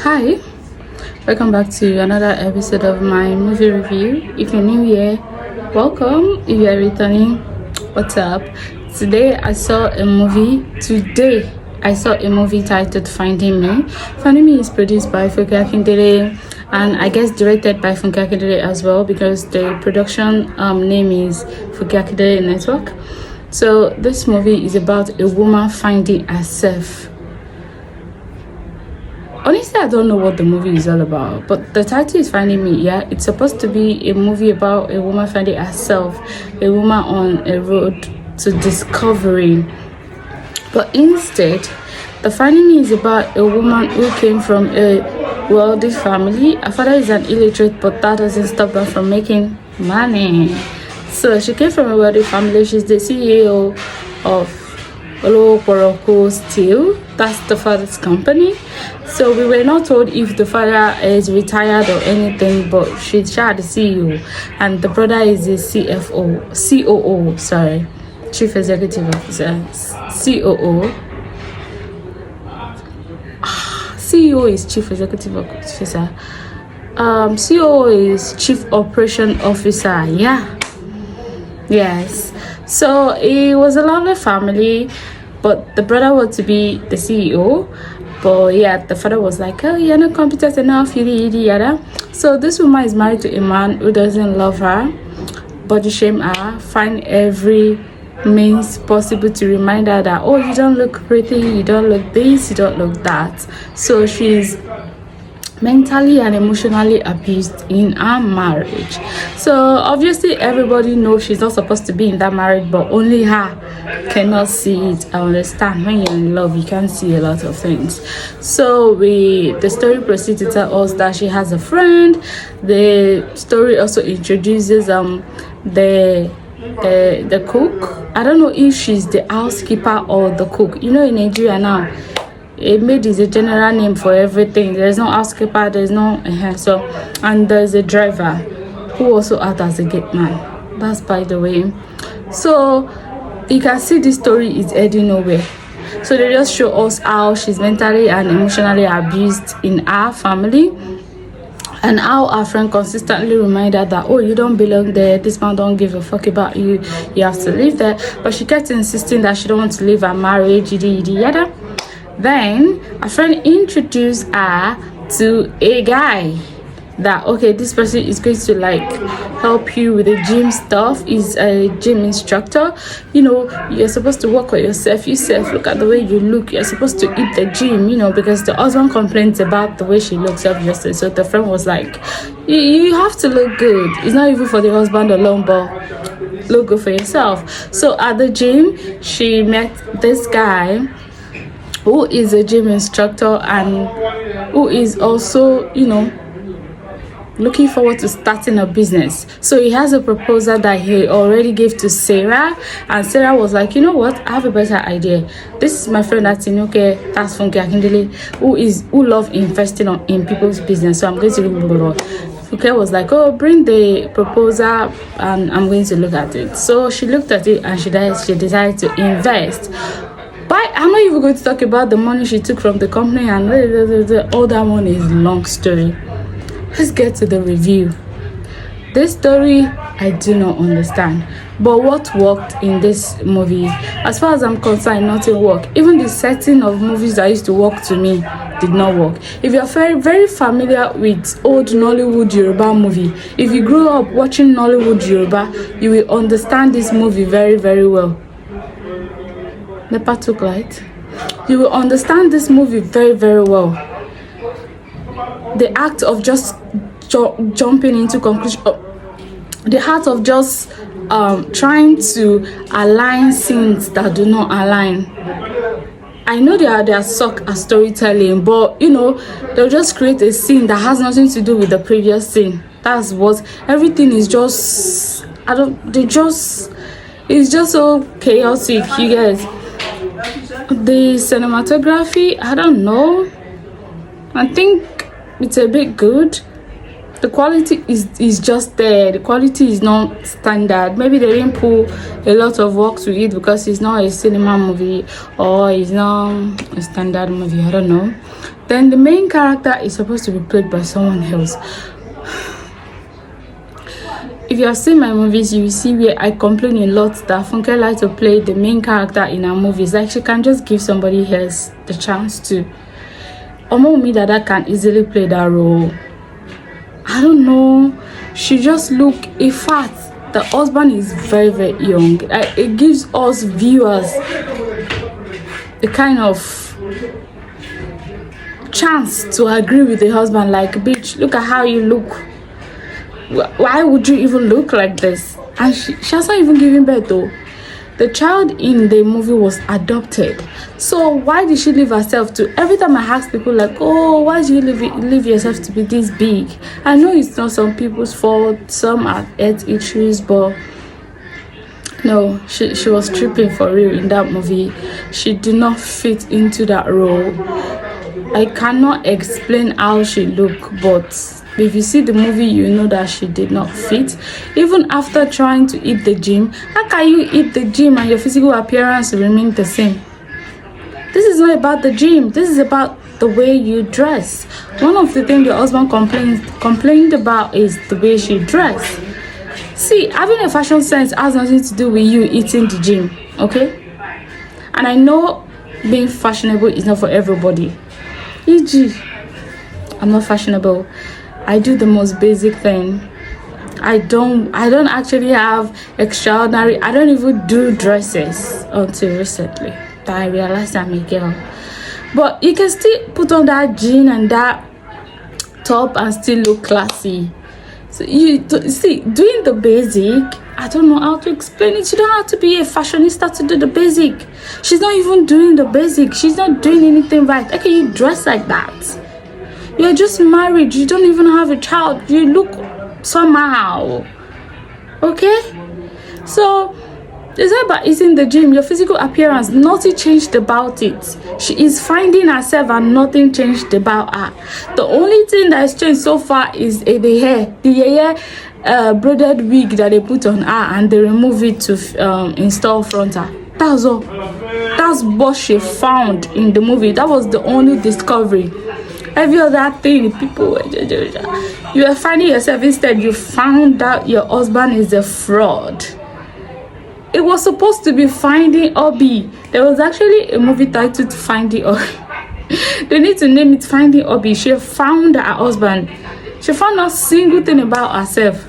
Hi, welcome back to another episode of my movie review. If you're new here, welcome. If you're returning, what's up? Today I saw a movie titled Finding Me. Finding Me is produced by Funke Akindele and I guess directed by Funke Akindele as well, because the production name is Funke Akindele Network. So this movie is about a woman finding herself. Honestly, I don't know what the movie is all about, but the title is Finding Me. Yeah, it's supposed to be a movie about a woman finding herself, a woman on a road to discovery. But instead, the Finding Me is about a woman who came from a wealthy family. Her father is an illiterate, but that doesn't stop her from making money. So she came from a wealthy family. She's the CEO of Olo Steel. That's the father's company. So we were not told if the father is retired or anything, but she's the CEO, and the brother is the COO, Chief Executive Officer, COO. CEO is Chief Executive Officer. COO is Chief Operation Officer. Yes. So it was a lovely family, but the brother wanted to be the CEO. But yeah, the father was like, oh, you're not competent enough, yada. So this woman is married to a man who doesn't love her, body shame her, find every means possible to remind her that, oh, you don't look pretty, you don't look this, you don't look that. So she's mentally and emotionally abused in her marriage. So obviously everybody knows she's not supposed to be in that marriage, but only her cannot see it. I understand, when you're in love you can't see a lot of things. So the story proceeds to tell us that she has a friend. The story also introduces the cook. I don't know if she's the housekeeper or the cook. You know, in Nigeria now, a maid is a general name for everything. There's no housekeeper, there's no and there's a driver who also acts as a gate man. That's by the way. So you can see this story is heading nowhere. So they just show us how she's mentally and emotionally abused in our family, and how our friend consistently remind her that, oh, you don't belong there, this man don't give a fuck about you, you have to live there. But she kept insisting that she don't want to leave her marriage, yada. Then a friend introduced her to a guy that, okay, this person is going to like help you with the gym stuff. Is a gym instructor. You know, you're supposed to work on yourself. Look at the way you look. You're supposed to eat the gym, you know, because the husband complains about the way she looks, obviously. So the friend was like, you have to look good. It's not even for the husband alone, but look good for yourself. So at the gym, she met this guy who is a gym instructor and who is also, you know, looking forward to starting a business. So he has a proposal that he already gave to Sarah, and Sarah was like, you know what, I have a better idea. This is my friend that's that's Funke Akindele, who love investing in people's business. So I'm going to look. Funke was like, oh, bring the proposal and I'm going to look at it. So she looked at it and she decided to invest. But I'm not even going to talk about the money she took from the company and all that money is long story. Let's get to the review. This story I do not understand, but what worked in this movie, as far as I'm concerned, nothing worked. Even the setting of movies that used to work to me did not work. If you're very, very familiar with old Nollywood Yoruba movie, if you grew up watching Nollywood Yoruba, you will understand this movie very, very well. Nepa took light. You will understand this movie very, very well. The act of just jumping into conclusion, the act of just trying to align scenes that do not align. I know they are suck at storytelling, but you know, they'll just create a scene that has nothing to do with the previous scene. That's what everything is just. It's just so chaotic, you guys. The cinematography, I don't know. I think it's a bit good. The quality is just there. The quality is not standard. Maybe they didn't put a lot of work to it because it's not a cinema movie or it's not a standard movie. I don't know. Then the main character is supposed to be played by someone else. If you have seen my movies, you will see where I complain a lot that Funke likes to play the main character in her movies. Like, she can just give somebody else the chance to. Omowunmi Dada can easily play that role. I don't know. She just look, in fact, the husband is very, very young. It gives us viewers a kind of chance to agree with the husband. Like, bitch, look at how you look. Why would you even look like this? And she has not even given birth though. The child in the movie was adopted. So why did she leave herself to? Every time I ask people like, oh, why did you leave yourself to be this big? I know it's not some people's fault. Some are health issues, but no, she was tripping for real in that movie. She did not fit into that role. I cannot explain how she looked, but if you see the movie, you know that she did not fit. Even after trying to eat the gym, how can you eat the gym and your physical appearance remain the same? This is not about the gym. This is about the way you dress. One of the things the husband complained about is the way she dressed. See, having a fashion sense has nothing to do with you eating the gym, okay? And I know being fashionable is not for everybody. E.g., I'm not fashionable. I do the most basic thing. I don't actually have extraordinary. I don't even do dresses until recently that I realized I'm a girl. But you can still put on that jean and that top and still look classy. So you see, doing the basic, I don't know how to explain it. You don't have to be a fashionista to do the basic. She's not even doing the basic. She's not doing anything right. Okay, you dress like that. You're just married. You don't even have a child. You look somehow. Okay? So, it's not about eating the gym. Your physical appearance, nothing changed about it. She is finding herself and nothing changed about her. The only thing that has changed so far is the hair. The hair braided wig that they put on her and they remove it to install frontal. That's all. That's what she found in the movie. That was the only discovery. Every other thing, people, you are finding yourself, instead you found out your husband is a fraud. It was supposed to be Finding Obi. There was actually a movie titled Finding Obi. They need to name it Finding Obi. She found her husband. She found out a single thing about herself.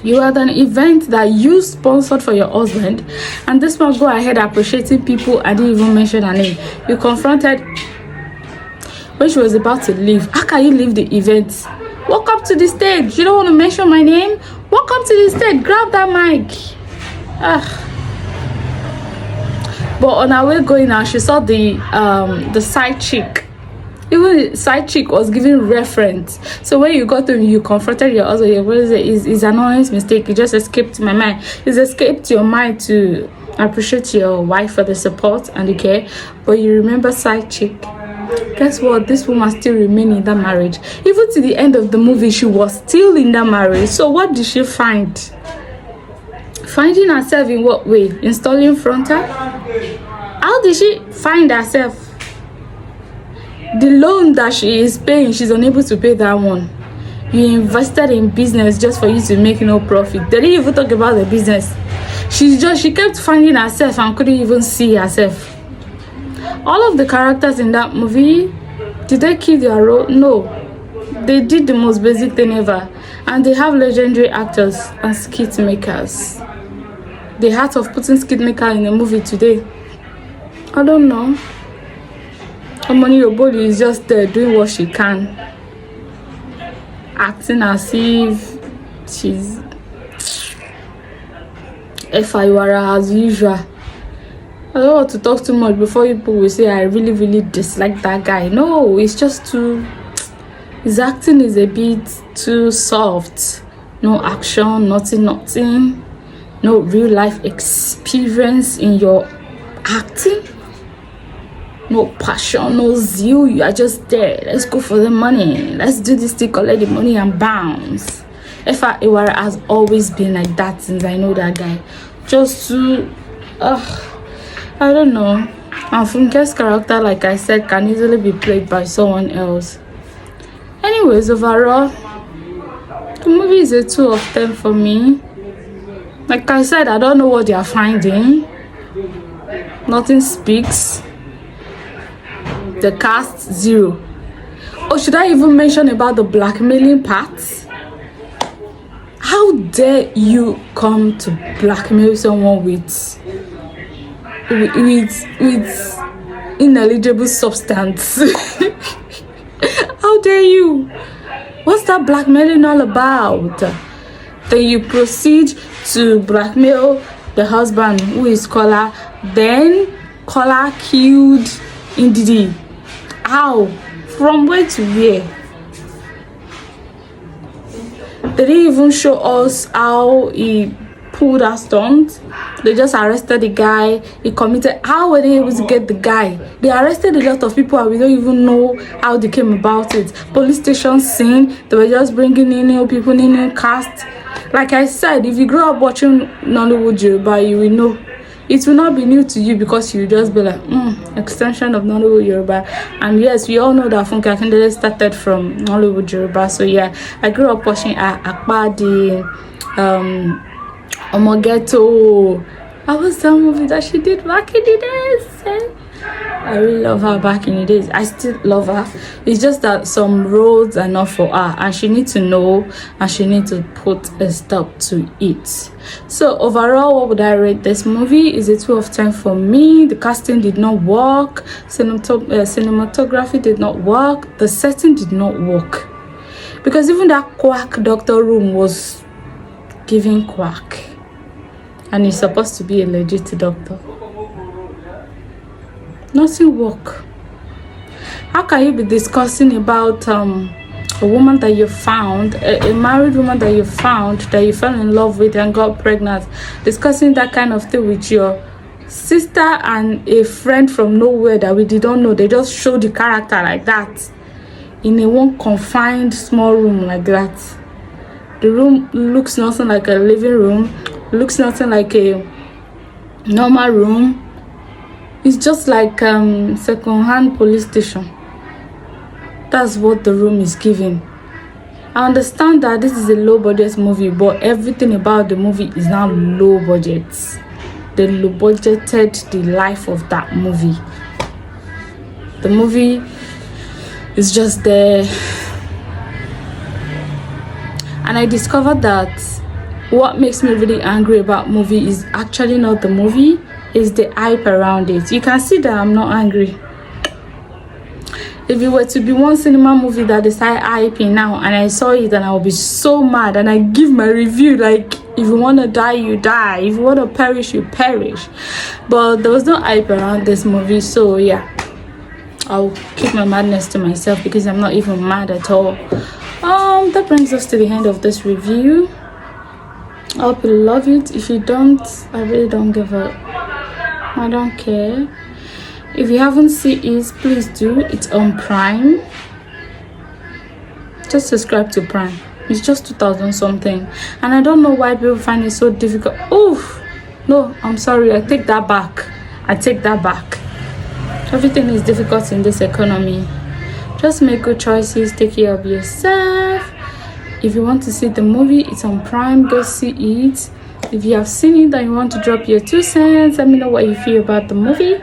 You had an event that you sponsored for your husband, and this man go ahead appreciating people and didn't even mention her name. You confronted when she was about to leave. How can you leave the event? Walk up to the stage. You don't want to mention my name? Walk up to the stage. Grab that mic. But on her way going out, she saw the side chick. Even the side chick was giving reference. So when you got to you confronted your husband, your brother is an honest mistake. It just escaped my mind. It's escaped your mind to appreciate your wife for the support and the care. But you remember side chick. Guess what? This woman still remained in that marriage. Even to the end of the movie, she was still in that marriage. So what did she find? Finding herself in what way? Installing frontal? How did she find herself? The loan that she is paying, she's unable to pay that one. You invested in business just for you to make no profit. They didn't even talk about the business. She kept finding herself and couldn't even see herself. All of the characters in that movie, did they kill their role? No. They did the most basic thing ever. And they have legendary actors and skit makers. The heart of putting skit maker in a movie today, I don't know. Omoni oboli is just there doing what she can. Acting as if she's F.I.U.R.A. as usual. I don't want to talk too much before people will say I really, really dislike that guy. No, it's just too... His acting is a bit too soft. No action, nothing. No real life experience in your acting. No passion, no zeal. You are just there. Let's go for the money. Let's do this thing, collect the money and bounce. F.I.U.R.A. has always been like that since I know that guy. Just to... I don't know. And Funke's character, like I said, can easily be played by someone else. Anyways, overall, the movie is a 2 of 10 for me. Like I said, I don't know what they are finding. Nothing speaks. The cast, 0. Oh, should I even mention about the blackmailing part? How dare you come to blackmail someone with ineligible substance? How dare you? What's that blackmailing all about? Then you proceed to blackmail the husband, who is Kola. Then Kola killed Ndidi. How? From where to where? They didn't even show us how he pulled that stunt. They just arrested the guy. He committed. How were they able to get the guy? They arrested a lot of people and we don't even know how they came about it. Police station scene, they were just bringing in new people, new cast. Like I said, if you grow up watching Nollywood Yoruba, you will know. It will not be new to you because you just be like, extension of Nollywood Yoruba. And yes, we all know that Funke Akindele started from Nollywood Yoruba. So yeah, I grew up watching Akpadi, Omogeto. I was that movie that she did back in the days. I really love her back in the days. I still love her. It's just that some roles are not for her, and she needs to know, and she needs to put a stop to it. So overall, what would I rate this movie? Is a 2 of 10 for me. The casting did not work. Cinematography did not work. The setting did not work, because even that quack doctor room was giving quack, and he's supposed to be a legit doctor. Nothing work. How can you be discussing about a woman that you found, a married woman that you found, that you fell in love with and got pregnant, discussing that kind of thing with your sister and a friend from nowhere that we didn't know? They just show the character like that in a one confined small room like that. The room looks nothing like a living room, looks nothing like a normal room. It's just like second-hand police station. That's what the room is giving. I understand that this is a low-budget movie, but everything about the movie is now low budget. They low-budgeted the life of that movie. The movie is just there. And I discovered that what makes me really angry about movie is actually not the movie, is the hype around it. You can see that I'm not angry. If it were to be one cinema movie that is hyping now and I saw it, and I will be so mad, and I give my review like, if you want to die, you die. If you want to perish, you perish. But there was no hype around this movie, so yeah, I'll keep my madness to myself because I'm not even mad at all. That brings us to the end of this review. I hope you love it. If you don't, I really don't give up. I don't care. If you haven't seen it, please do. It's on Prime. Just subscribe to Prime. It's just 2,000 something, and I don't know why people find it so difficult. Oof, no, I'm sorry, I take that back. Everything is difficult in this economy. Just make good choices, take care of yourself. If you want to see the movie, it's on Prime. Go see it. If you have seen it and you want to drop your 2 cents, let me know what you feel about the movie.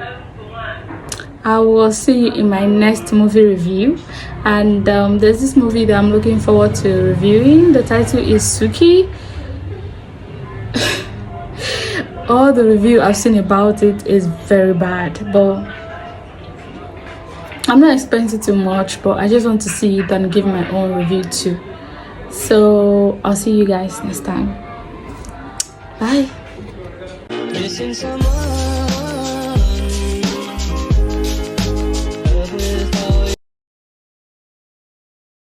I will see you in my next movie review. And there's this movie that I'm looking forward to reviewing. The title is Suki. All the review I've seen about it is very bad, but I'm not expecting too much, but I just want to see it and give my own review too. So I'll see you guys next time. Bye.